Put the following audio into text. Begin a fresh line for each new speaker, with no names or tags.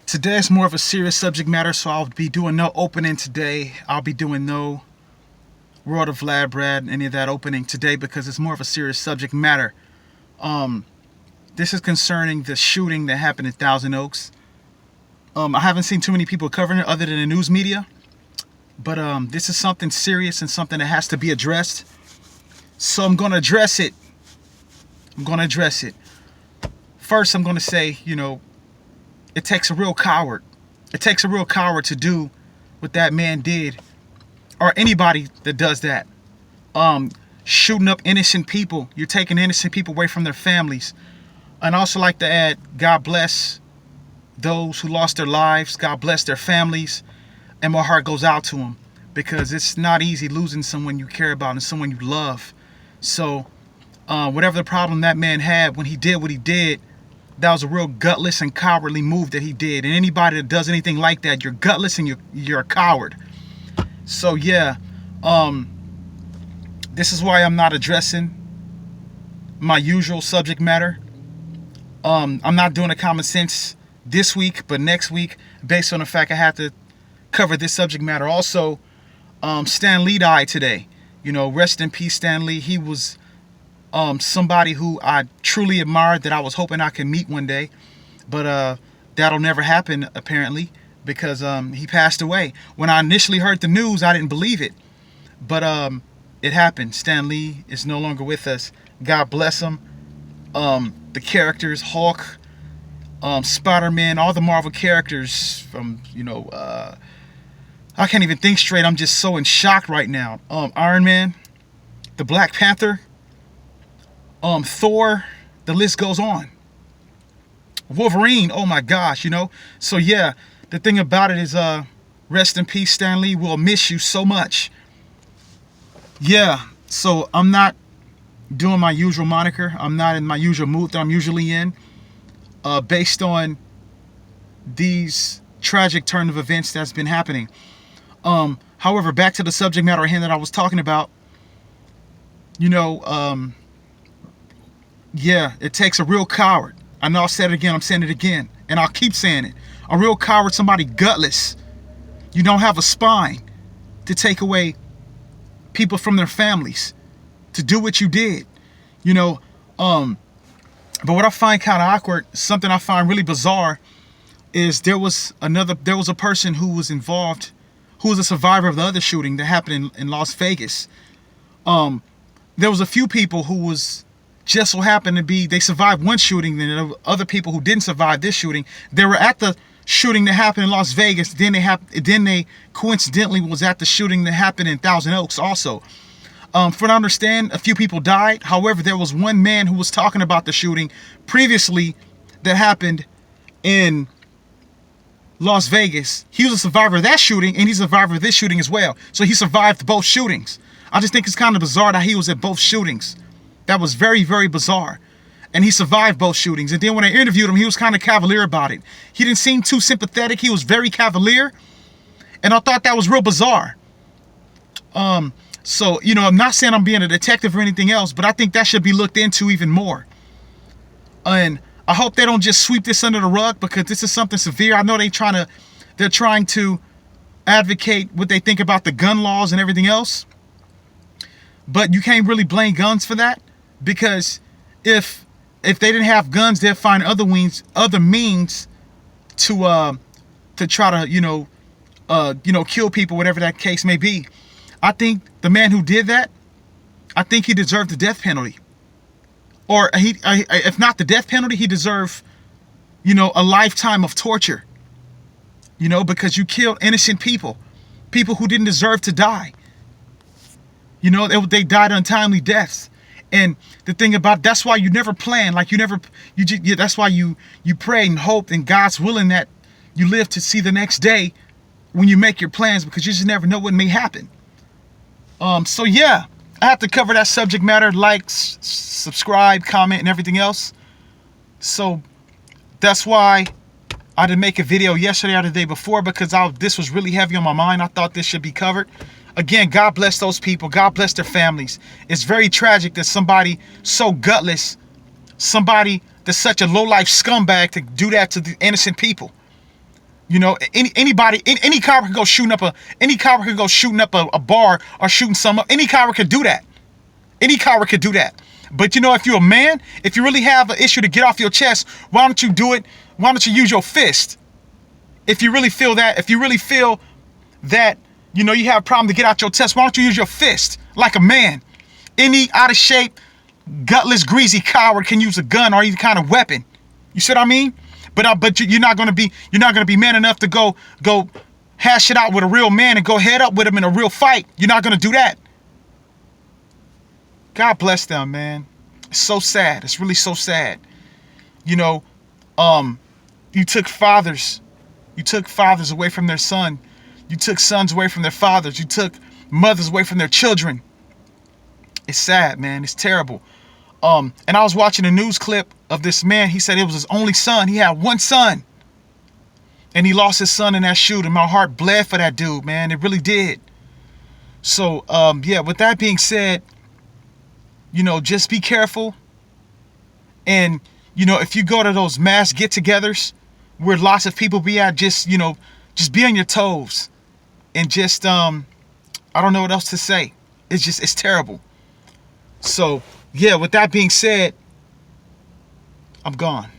Today is more of a serious subject matter, so I'll be doing no opening today. I'll be doing no World of Lab Brad, any of that opening today because it's more of a serious subject matter. This is concerning the shooting that happened in Thousand Oaks. I haven't seen too many people covering it other than the news media, but this is something serious and something that has to be addressed. So I'm going to address it. First, I'm going to say, it takes a real coward. It takes a real coward to do what that man did, or anybody that does that. Shooting up innocent people. You're taking innocent people away from their families. And I also like to add, God bless those who lost their lives. God bless their families. And my heart goes out to them, because it's not easy losing someone you care about and someone you love. So whatever the problem that man had when he did what he did, that was a real gutless and cowardly move that he did. And anybody that does anything like that, you're gutless and you're a coward. So yeah, this is why I'm not addressing my usual subject matter. I'm not doing a common sense this week, but next week, based on the fact I have to cover this subject matter. Also, Stan Lee died today. Rest in peace, Stan Lee. He was somebody who I truly admired, that I was hoping I could meet one day, but that'll never happen apparently, because he passed away. When I initially heard the news, I didn't believe it, but it happened. Stan Lee is no longer with us. God bless him. The characters, Hulk, Spider-Man, all the Marvel characters from, I can't even think straight. I'm just so in shock right now. Iron Man, the Black Panther, Thor, the list goes on. Wolverine, oh my gosh, So yeah, the thing about it is, rest in peace, Stan Lee. We'll miss you so much. Yeah, so I'm not doing my usual moniker. I'm not in my usual mood that I'm usually in, based on these tragic turn of events that's been happening. However, back to the subject matter at hand that I was talking about. Yeah, it takes a real coward. I know I've said it again, I'm saying it again, and I'll keep saying it. A real coward, somebody gutless. You don't have a spine to take away people from their families, to do what you did. But what I find kind of awkward, something I find really bizarre, is there was a person who was involved, who was a survivor of the other shooting that happened in Las Vegas. There was a few people who was just so happened to be, they survived one shooting, then there were other people who didn't survive this shooting. They were at the shooting that happened in Las Vegas. Then they coincidentally was at the shooting that happened in Thousand Oaks also. From what I understand, a few people died. However, there was one man who was talking about the shooting previously that happened in Las Vegas. He was a survivor of that shooting, and he's a survivor of this shooting as well. So he survived both shootings. I just think it's kind of bizarre that he was at both shootings. That was very, very bizarre. And he survived both shootings. And then when I interviewed him, he was kind of cavalier about it. He didn't seem too sympathetic. He was very cavalier. And I thought that was real bizarre. So, I'm not saying I'm being a detective or anything else, but I think that should be looked into even more. And I hope they don't just sweep this under the rug, because this is something severe. I know they're trying to advocate what they think about the gun laws and everything else. But you can't really blame guns for that, because if they didn't have guns, they'd find other means to try to kill people, whatever that case may be. I think the man who did that, I think he deserved the death penalty, or if not the death penalty, he deserved a lifetime of torture. Because you killed innocent people who didn't deserve to die. They died untimely deaths. And the thing about, that's why you never plan. That's why you pray and hope, and God's willing that you live to see the next day when you make your plans, because you just never know what may happen. So yeah, I have to cover that subject matter. Like, subscribe, comment, and everything else. So that's why I didn't make a video yesterday or the day before, because this was really heavy on my mind. I thought this should be covered. Again, God bless those people. God bless their families. It's very tragic that somebody so gutless, somebody that's such a low-life scumbag, to do that to the innocent people. You know, anybody, any coward could go shooting up a bar or shooting some up. Any coward could do that. Any coward could do that. But you know, if you're a man, if you really have an issue to get off your chest, why don't you do it? Why don't you use your fist? If you really feel that, you know, you have a problem to get out your chest, why don't you use your fist like a man? Any out of shape, gutless, greasy coward can use a gun or any kind of weapon. You see what I mean? But you're not gonna be man enough to go hash it out with a real man and go head up with him in a real fight. You're not gonna do that. God bless them, man. It's so sad. It's really so sad. You know, you took fathers away from their son. You took sons away from their fathers. You took mothers away from their children. It's sad, man. It's terrible. And I was watching a news clip of this man. He said it was his only son. He had one son. And he lost his son in that shooting. My heart bled for that dude, man. It really did. So, yeah, with that being said, you know, just be careful. And, you know, if you go to those mass get-togethers where lots of people be at, just, you know, just be on your toes. And just, I don't know what else to say. It's terrible. So, yeah, with that being said, I'm gone.